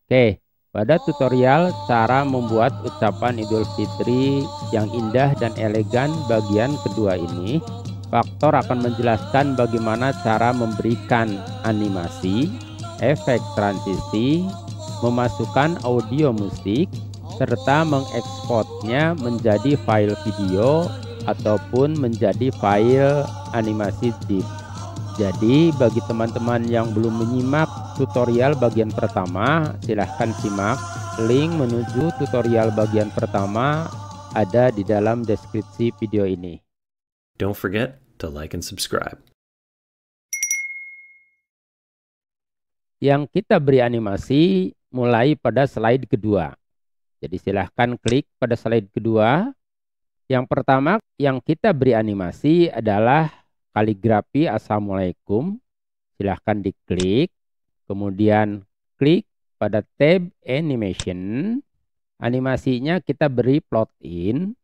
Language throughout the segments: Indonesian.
Oke, pada tutorial cara membuat ucapan Idul Fitri yang indah dan elegan bagian kedua ini, Faktor akan menjelaskan bagaimana cara memberikan animasi, efek transisi, memasukkan audio musik, serta mengekspornya menjadi file video ataupun menjadi file animasi zip. Jadi bagi teman-teman yang belum menyimak tutorial bagian pertama, silahkan simak. Link menuju tutorial bagian pertama ada di dalam deskripsi video ini. Don't forget to like and subscribe. Yang kita beri animasi mulai pada slide kedua. Jadi silahkan klik pada slide kedua. Yang pertama yang kita beri animasi adalah kaligrafi Assalamualaikum. Silahkan diklik, kemudian klik pada tab animation. Animasinya kita beri plot in,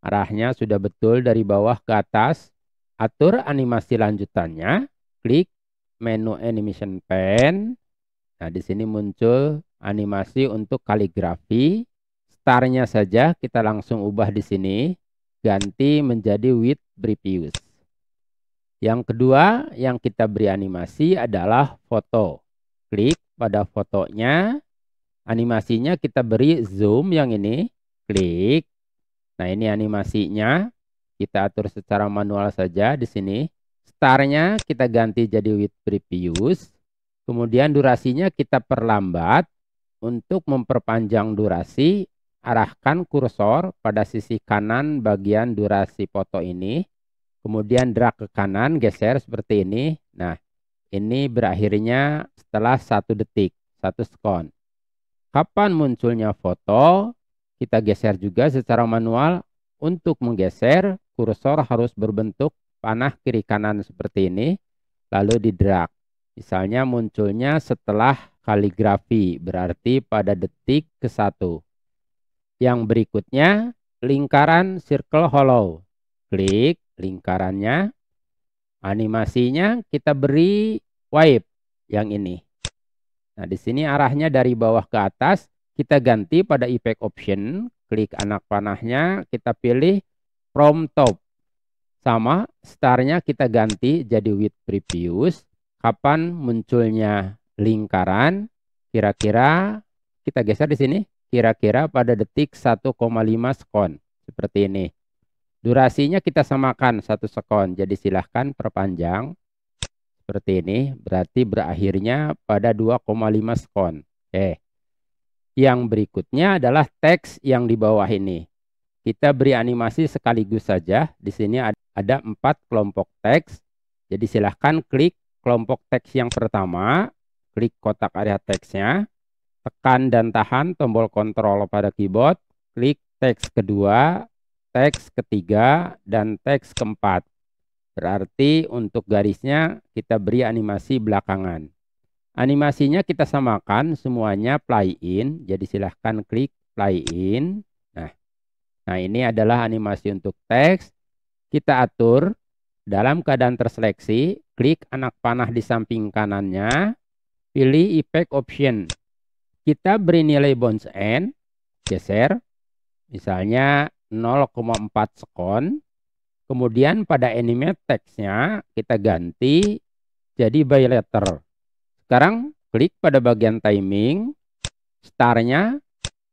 arahnya sudah betul dari bawah ke atas. Atur animasi lanjutannya, klik menu animation pen. Nah, di sini muncul animasi untuk kaligrafi. Startnya saja kita langsung ubah di sini, ganti menjadi with previous. Yang kedua yang kita beri animasi adalah foto. Klik pada fotonya, animasinya kita beri zoom yang ini, klik. Nah, ini animasinya kita atur secara manual saja di sini. Startnya kita ganti jadi with previous. Kemudian durasinya kita perlambat. Untuk memperpanjang durasi, arahkan kursor pada sisi kanan bagian durasi foto ini. Kemudian drag ke kanan, geser seperti ini. Nah, ini berakhirnya setelah 1 detik, 1 sekon. Kapan munculnya foto? Kita geser juga secara manual. Untuk menggeser, kursor harus berbentuk panah kiri kanan seperti ini. Lalu di drag. Misalnya munculnya setelah kaligrafi, berarti pada detik ke-1. Yang berikutnya, lingkaran circle hollow. Klik lingkarannya, animasinya kita beri wipe yang ini. Nah, di sini arahnya dari bawah ke atas, kita ganti pada effect option, klik anak panahnya, kita pilih from top. Sama, startnya kita ganti jadi with previous. Kapan munculnya lingkaran? Kira-kira kita geser di sini, kira-kira pada detik 1,5 sekon seperti ini. Durasinya kita samakan 1 sekon, jadi silahkan perpanjang seperti ini, berarti berakhirnya pada 2,5 sekon. Yang berikutnya adalah teks yang di bawah ini. Kita beri animasi sekaligus saja. Di sini ada 4 kelompok teks. Jadi silahkan klik kelompok teks yang pertama, klik kotak area teksnya, tekan dan tahan tombol kontrol pada keyboard, klik teks kedua, teks ketiga, dan teks keempat. Berarti untuk garisnya kita beri animasi belakangan. Animasinya kita samakan semuanya play in. Jadi silahkan klik play in. Nah, ini adalah animasi untuk teks. Kita atur dalam keadaan terseleksi. Klik anak panah di samping kanannya. Pilih effect option. Kita beri nilai bounce end. Geser. Misalnya 0,4 sekon. Kemudian pada animate teksnya kita ganti jadi by letter. Sekarang klik pada bagian timing. Startnya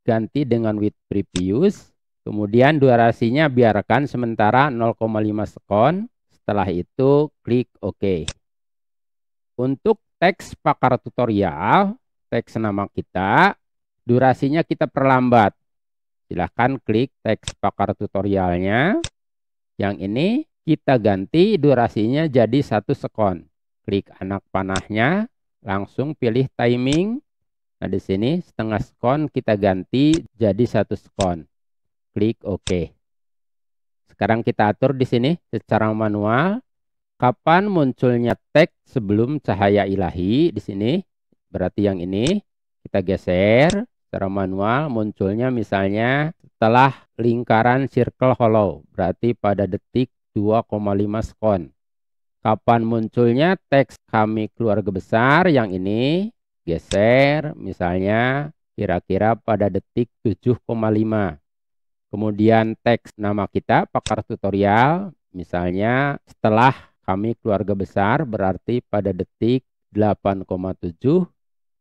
ganti dengan with previous. Kemudian durasinya biarkan sementara 0,5 sekon. Setelah itu klik OK. Untuk teks pakar tutorial, teks nama kita, durasinya kita perlambat. Silahkan klik teks pakar tutorialnya. Yang ini kita ganti durasinya jadi 1 sekon. Klik anak panahnya, langsung pilih timing. Nah, di sini setengah sekon kita ganti jadi 1 sekon. Klik OK. Sekarang kita atur di sini secara manual. Kapan munculnya teks sebelum cahaya ilahi di sini? Berarti yang ini kita geser. Secara manual munculnya misalnya setelah lingkaran circle hollow, berarti pada detik 2,5 sekon. Kapan munculnya teks kami keluarga besar yang ini? Geser misalnya kira-kira pada detik 7,5. Kemudian teks nama kita, pakar tutorial, misalnya setelah kami keluarga besar, berarti pada detik 8,7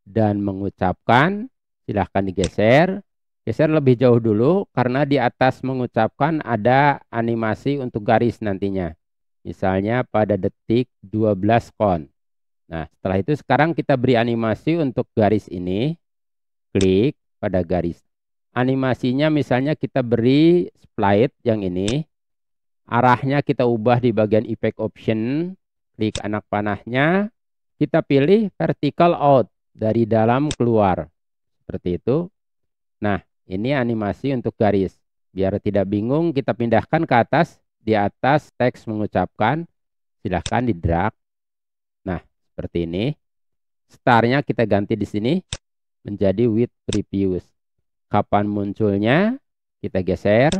dan mengucapkan, silahkan digeser. Geser lebih jauh dulu karena di atas mengucapkan ada animasi untuk garis nantinya. Misalnya pada detik 12 kon. Nah, setelah itu sekarang kita beri animasi untuk garis ini. Klik pada garis. Animasinya misalnya kita beri split yang ini. Arahnya kita ubah di bagian effect option. Klik anak panahnya. Kita pilih vertical out, dari dalam keluar. Seperti itu. Nah, ini animasi untuk garis. Biar tidak bingung, kita pindahkan ke atas. Di atas teks mengucapkan. Silahkan di drag. Nah, seperti ini. Startnya kita ganti di sini menjadi with previous. Kapan munculnya? Kita geser.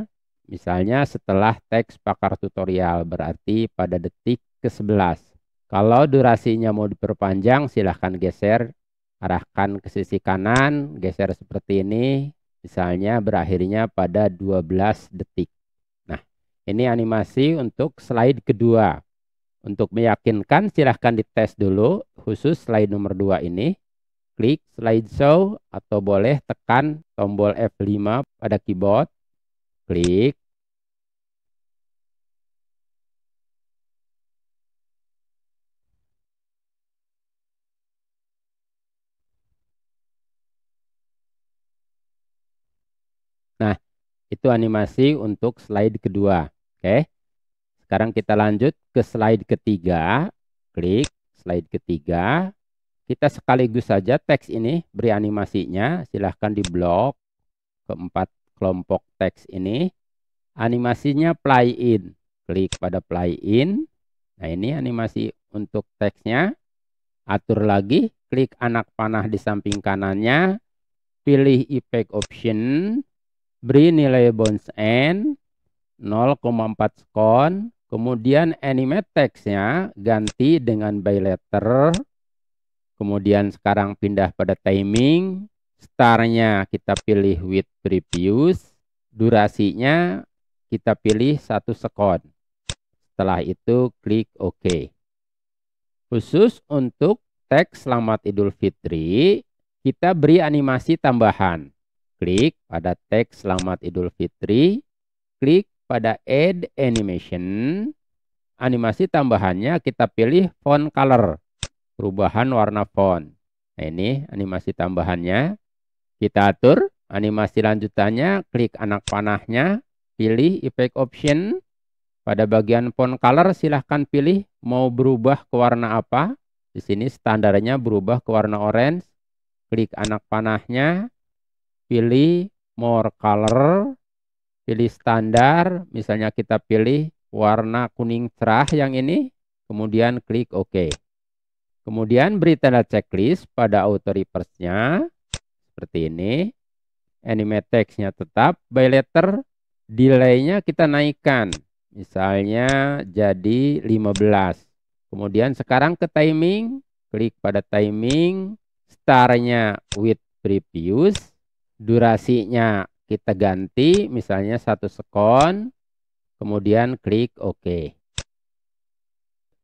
Misalnya setelah teks pakar tutorial, berarti pada detik ke-11. Kalau durasinya mau diperpanjang, silahkan geser. Arahkan ke sisi kanan, geser seperti ini. Misalnya berakhirnya pada 12 detik. Nah, ini animasi untuk slide kedua. Untuk meyakinkan, silahkan dites dulu, khusus slide nomor 2 ini. Klik slideshow atau boleh tekan tombol F5 pada keyboard. Klik. Nah, itu animasi untuk slide kedua. Oke. Sekarang kita lanjut ke slide ketiga. Klik slide ketiga. Kita sekaligus saja teks ini beri animasinya. Silahkan di blok keempat kelompok teks ini. Animasinya play in. Klik pada play in. Nah, ini animasi untuk teksnya. Atur lagi. Klik anak panah di samping kanannya. Pilih effect option. Beri nilai bounce end 0,4 sekon. Kemudian animate teksnya ganti dengan by letter. Kemudian sekarang pindah pada timing. Startnya kita pilih with previous. Durasinya kita pilih 1 sekon. Setelah itu klik OK. Khusus untuk teks Selamat Idul Fitri, kita beri animasi tambahan. Klik pada teks Selamat Idul Fitri. Klik pada Add Animation. Animasi tambahannya kita pilih font color. Perubahan warna font. Nah, ini animasi tambahannya. Kita atur. Animasi lanjutannya, klik anak panahnya. Pilih effect option. Pada bagian font color silahkan pilih mau berubah ke warna apa. Di sini standarnya berubah ke warna orange. Klik anak panahnya. Pilih more color. Pilih standar, misalnya kita pilih warna kuning cerah yang ini, kemudian klik OK. Kemudian beri tanda checklist pada auto reverse-nya, seperti ini. Animate text-nya tetap by letter, delay-nya kita naikkan, misalnya jadi 15. Kemudian sekarang ke timing, klik pada timing, start-nya with previous, durasinya kita ganti misalnya 1 sekon, kemudian klik OK.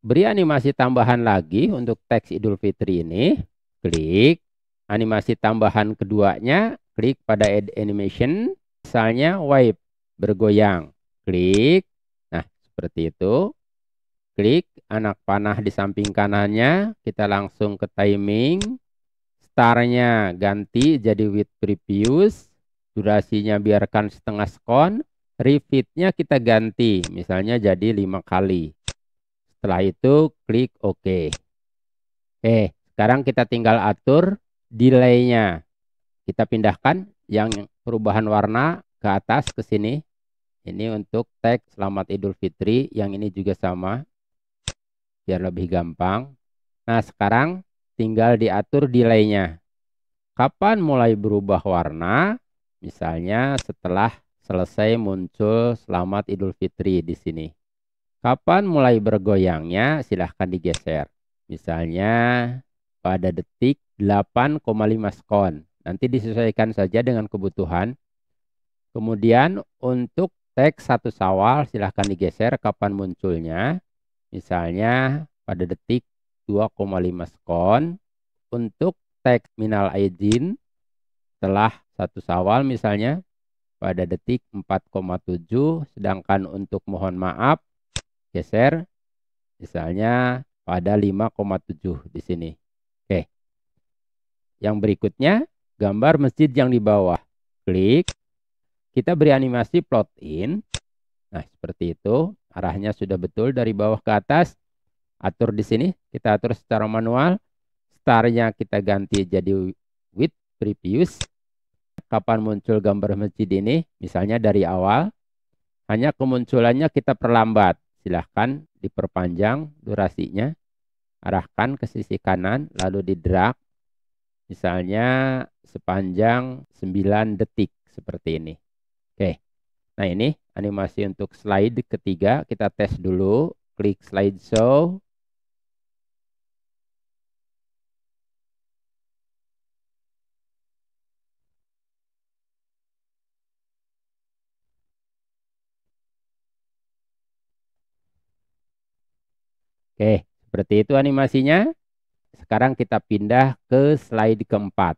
Beri animasi tambahan lagi untuk teks Idul Fitri ini. Klik animasi tambahan keduanya, klik pada Add Animation, misalnya wave, bergoyang. Klik. Nah, seperti itu. Klik anak panah di samping kanannya, kita langsung ke timing. Startnya ganti jadi with previous. Durasinya biarkan 1/2 sekon. Repeatnya kita ganti. Misalnya jadi 5 kali. Setelah itu klik OK. Sekarang kita tinggal atur delay-nya. Kita pindahkan yang perubahan warna ke atas ke sini. Ini untuk teks Selamat Idul Fitri. Yang ini juga sama. Biar lebih gampang. Nah, sekarang tinggal diatur delay-nya. Kapan mulai berubah warna? Misalnya setelah selesai muncul Selamat Idul Fitri di sini. Kapan mulai bergoyangnya? Silahkan digeser. Misalnya pada detik 8,5 sekon. Nanti disesuaikan saja dengan kebutuhan. Kemudian untuk teks 1 Syawal silahkan digeser kapan munculnya. Misalnya pada detik 2,5 sekon. Untuk teks minal aidin setelah 1 Syawal misalnya pada detik 4,7. Sedangkan untuk mohon maaf geser misalnya pada 5,7 di sini. Oke. Yang berikutnya gambar masjid yang di bawah. Klik. Kita beri animasi plot in. Nah, seperti itu. Arahnya sudah betul dari bawah ke atas. Atur di sini. Kita atur secara manual. Startnya kita ganti jadi with previous. Kapan muncul gambar masjid ini? Misalnya dari awal. Hanya kemunculannya kita perlambat. Silahkan diperpanjang durasinya. Arahkan ke sisi kanan. Lalu di drag. Misalnya sepanjang 9 detik. Seperti ini. Oke. Nah ini animasi untuk slide ketiga. Kita tes dulu. Klik slideshow. Oke, seperti itu animasinya. Sekarang kita pindah ke slide keempat.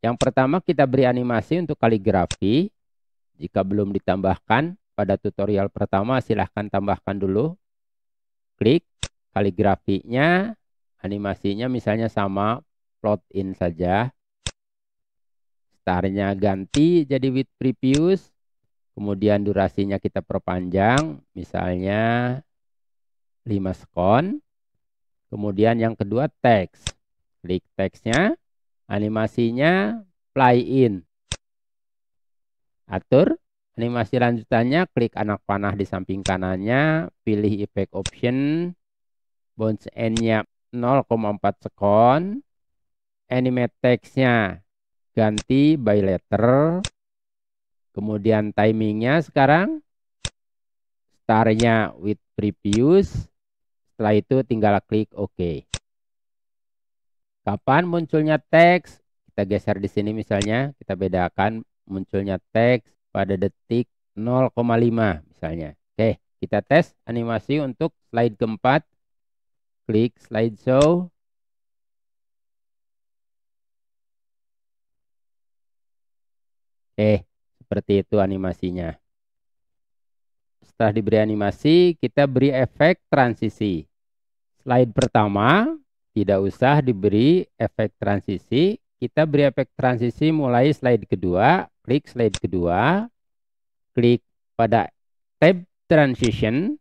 Yang pertama kita beri animasi untuk kaligrafi. Jika belum ditambahkan pada tutorial pertama silahkan tambahkan dulu. Klik kaligrafinya, animasinya misalnya sama, plot in saja. Startnya ganti jadi with previous. Kemudian durasinya kita perpanjang, misalnya 5 sekon. Kemudian yang kedua teks. Klik teksnya, animasinya play in. Atur animasi lanjutannya, klik anak panah di samping kanannya, pilih effect option, bounce end-nya 0,4 sekon, animate text-nya ganti by letter, kemudian timingnya sekarang, start-nya with previous, setelah itu tinggal klik OK. Kapan munculnya teks? Kita geser di sini misalnya, kita bedakan munculnya teks pada detik 0,5 misalnya. Oke, kita tes animasi untuk slide keempat. Klik slideshow. Oke, seperti itu animasinya. Setelah diberi animasi, kita beri efek transisi. Slide pertama, tidak usah diberi efek transisi. Kita beri efek transisi mulai slide kedua. Klik slide kedua. Klik pada tab transition.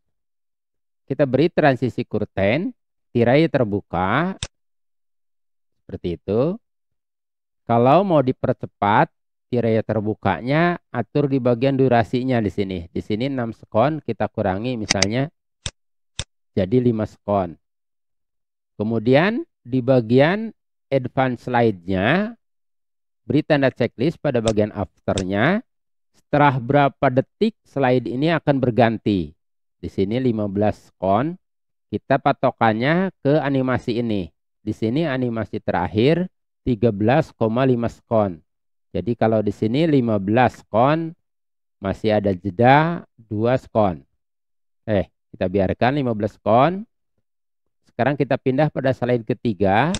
Kita beri transisi curtain. Tirai terbuka. Seperti itu. Kalau mau dipercepat, tirai terbukanya atur di bagian durasinya di sini. Di sini 6 sekon, kita kurangi misalnya jadi 5 sekon. Kemudian di bagian advance slide-nya, beri tanda checklist pada bagian after-nya. Setelah berapa detik slide ini akan berganti. Di sini 15 sekon. Kita patokannya ke animasi ini. Di sini animasi terakhir 13,5 sekon. Jadi kalau di sini 15 sekon, masih ada jeda 2 sekon. Kita biarkan 15 sekon. Sekarang kita pindah pada slide ketiga.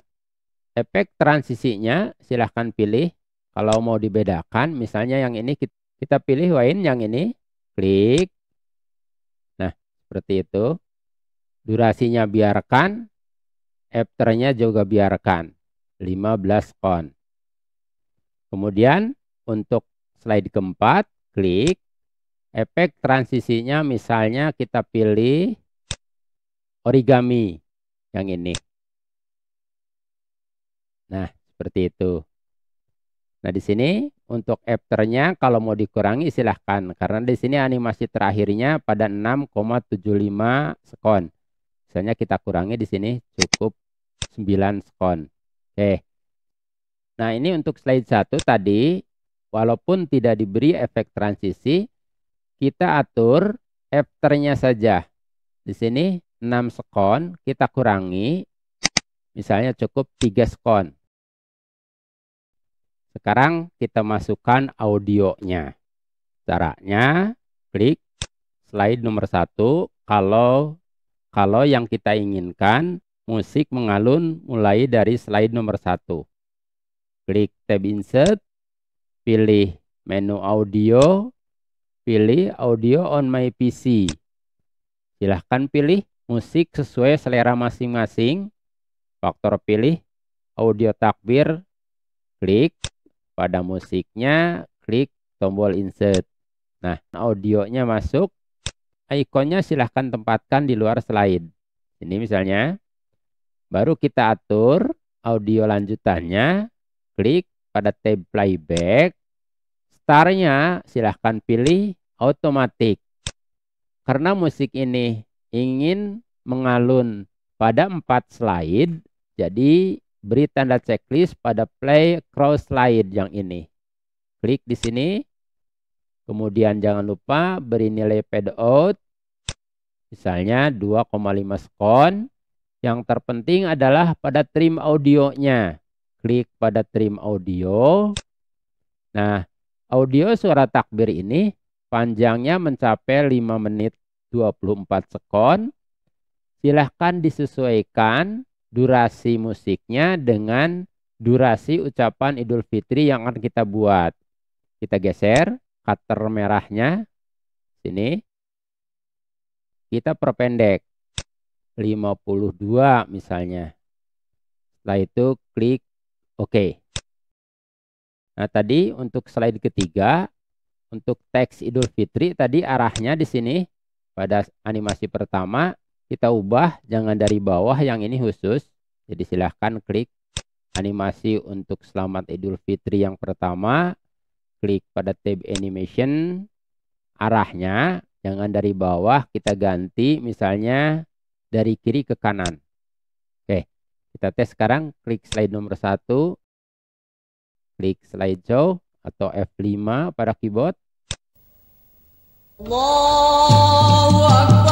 Efek transisinya silahkan pilih. Kalau mau dibedakan, misalnya yang ini kita pilih Wayne yang ini. Klik. Nah, seperti itu. Durasinya biarkan. After-nya juga biarkan. 15 sekon. Kemudian untuk slide keempat, klik. Efek transisinya misalnya kita pilih origami yang ini. Nah, seperti itu. Nah, di sini untuk after-nya kalau mau dikurangi silahkan. Karena di sini animasi terakhirnya pada 6,75 sekon. Misalnya kita kurangi di sini cukup 9 sekon. Oke. Nah, ini untuk slide 1 tadi, walaupun tidak diberi efek transisi, kita atur after-nya saja. Di sini 6 sekon, kita kurangi. Misalnya cukup 3 skon. Sekarang kita masukkan audionya. Caranya klik slide nomor 1 kalau yang kita inginkan musik mengalun mulai dari slide nomor 1. Klik tab insert, pilih menu audio, pilih audio on my PC. Silahkan pilih musik sesuai selera masing-masing. Faktor pilih audio takbir, klik pada musiknya, klik tombol insert. Nah, audionya masuk, ikonnya silahkan tempatkan di luar slide. Ini misalnya, baru kita atur audio lanjutannya, klik pada tab playback, startnya silahkan pilih otomatis. Karena musik ini ingin mengalun pada 4 slide, jadi beri tanda checklist pada play cross slide yang ini. Klik di sini. Kemudian jangan lupa beri nilai fade out. Misalnya 2,5 skon. Yang terpenting adalah pada trim audionya. Klik pada trim audio. Nah, audio suara takbir ini panjangnya mencapai 5 menit 24 sekon. Silahkan disesuaikan durasi musiknya dengan durasi ucapan Idul Fitri yang akan kita buat. Kita geser cutter merahnya sini. Kita perpendek 52 misalnya. Setelah itu klik OK. Nah, tadi untuk slide ketiga, untuk teks Idul Fitri tadi arahnya di sini pada animasi pertama kita ubah, jangan dari bawah, yang ini khusus. Jadi silahkan klik animasi untuk Selamat Idul Fitri yang pertama. Klik pada tab animation. Arahnya jangan dari bawah, kita ganti misalnya dari kiri ke kanan. Oke, kita tes sekarang. Klik slide nomor 1. Klik slideshow atau F5 pada keyboard. Allahu Akbar.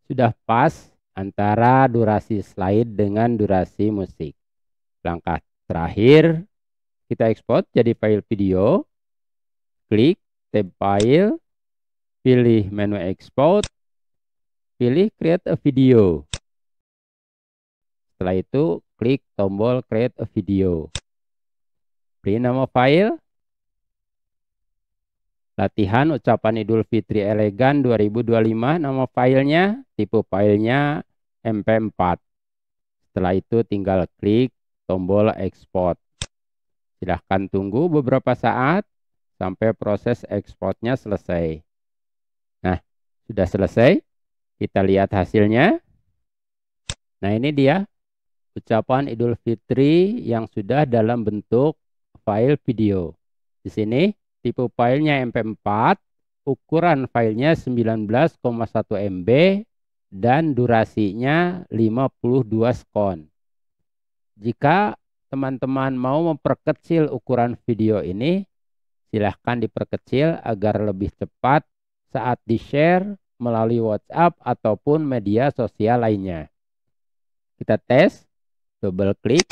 Sudah pas antara durasi slide dengan durasi musik. Langkah terakhir, kita ekspor jadi file video. Klik tab file, pilih menu export, pilih create a video. Setelah itu klik tombol create a video. Beri nama file. Latihan ucapan Idul Fitri elegan 2025, nama filenya, tipe filenya MP4. Setelah itu tinggal klik tombol ekspor. Silahkan tunggu beberapa saat sampai proses ekspornya selesai. Nah, sudah selesai. Kita lihat hasilnya. Nah, ini dia ucapan Idul Fitri yang sudah dalam bentuk file video. Di sini tipe filenya MP4, ukuran filenya 19,1 MB, dan durasinya 52 skon. Jika teman-teman mau memperkecil ukuran video ini, silahkan diperkecil agar lebih cepat saat di-share melalui WhatsApp ataupun media sosial lainnya. Kita tes, double klik.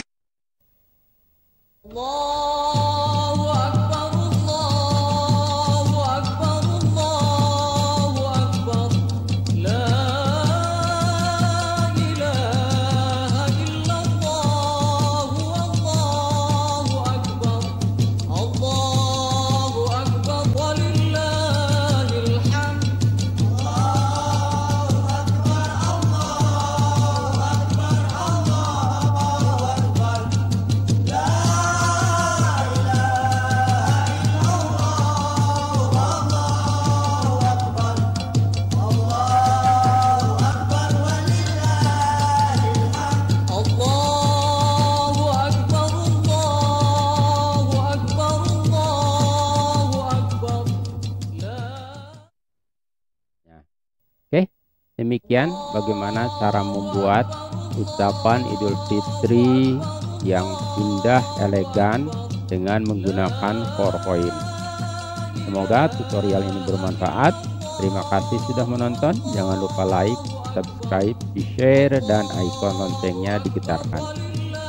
Demikian bagaimana cara membuat ucapan Idul Fitri yang indah, elegan dengan menggunakan PowerPoint. Semoga tutorial ini bermanfaat. Terima kasih sudah menonton. Jangan lupa like, subscribe, di-share, dan ikon loncengnya digetarkan.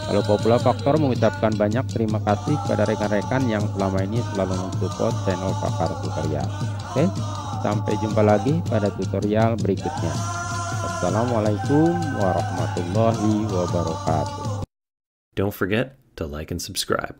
Kalau Popular Faktor mengucapkan banyak terima kasih kepada rekan-rekan yang selama ini selalu mensupport channel Pakar Tutorial. Oke, sampai jumpa lagi pada tutorial berikutnya. Assalamualaikum warahmatullahi wabarakatuh. Don't forget to like and subscribe.